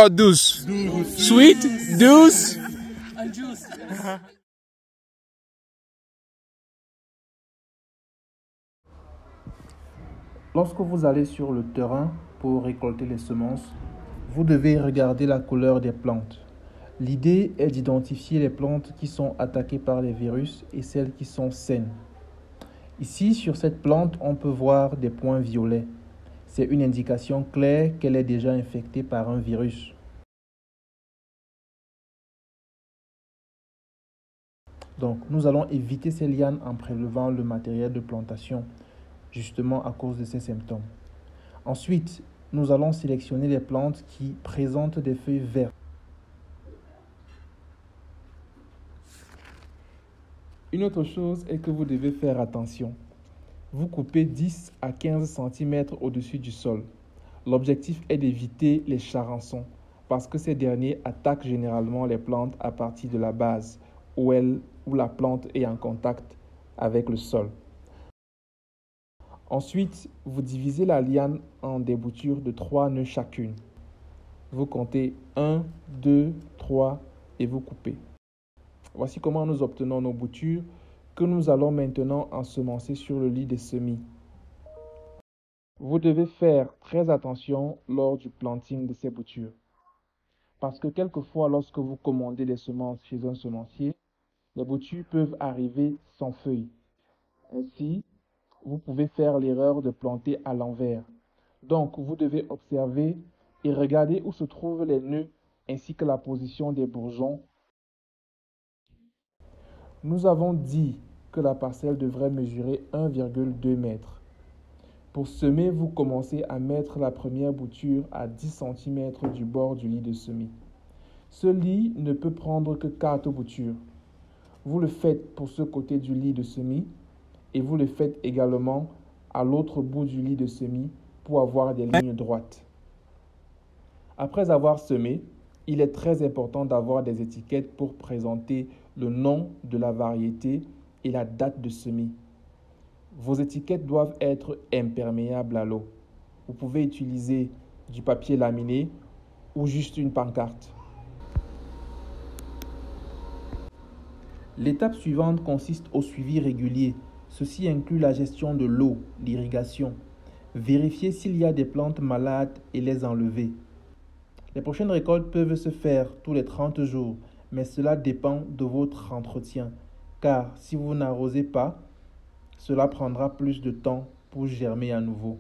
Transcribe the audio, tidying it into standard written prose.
or douce? Sweet, douce. Lorsque vous allez sur le terrain pour récolter les semences, vous devez regarder la couleur des plantes. L'idée est d'identifier les plantes qui sont attaquées par les virus et celles qui sont saines. Ici, sur cette plante, on peut voir des points violets. C'est une indication claire qu'elle est déjà infectée par un virus. Donc, nous allons éviter ces lianes en prélevant le matériel de plantation, justement à cause de ces symptômes. Ensuite, nous allons sélectionner les plantes qui présentent des feuilles vertes. Une autre chose est que vous devez faire attention. Vous coupez 10 à 15 cm au-dessus du sol. L'objectif est d'éviter les charançons parce que ces derniers attaquent généralement les plantes à partir de la base où la plante est en contact avec le sol. Ensuite, vous divisez la liane en des boutures de 3 nœuds chacune. Vous comptez 1, 2, 3 et vous coupez. Voici comment nous obtenons nos boutures que nous allons maintenant ensemencer sur le lit des semis. Vous devez faire très attention lors du planting de ces boutures. Parce que quelquefois, lorsque vous commandez des semences chez un semencier, les boutures peuvent arriver sans feuilles. Ainsi, vous pouvez faire l'erreur de planter à l'envers. Donc, vous devez observer et regarder où se trouvent les nœuds ainsi que la position des bourgeons. Nous avons dit que la parcelle devrait mesurer 1,2 m. Pour semer, vous commencez à mettre la première bouture à 10 cm du bord du lit de semis. Ce lit ne peut prendre que 4 boutures. Vous le faites pour ce côté du lit de semis et vous le faites également à l'autre bout du lit de semis pour avoir des lignes droites. Après avoir semé, il est très important d'avoir des étiquettes pour présenter le nom de la variété et la date de semis. Vos étiquettes doivent être imperméables à l'eau. Vous pouvez utiliser du papier laminé ou juste une pancarte. L'étape suivante consiste au suivi régulier. Ceci inclut la gestion de l'eau, l'irrigation. Vérifier s'il y a des plantes malades et les enlever. Les prochaines récoltes peuvent se faire tous les 30 jours, mais cela dépend de votre entretien, car si vous n'arrosez pas, cela prendra plus de temps pour germer à nouveau.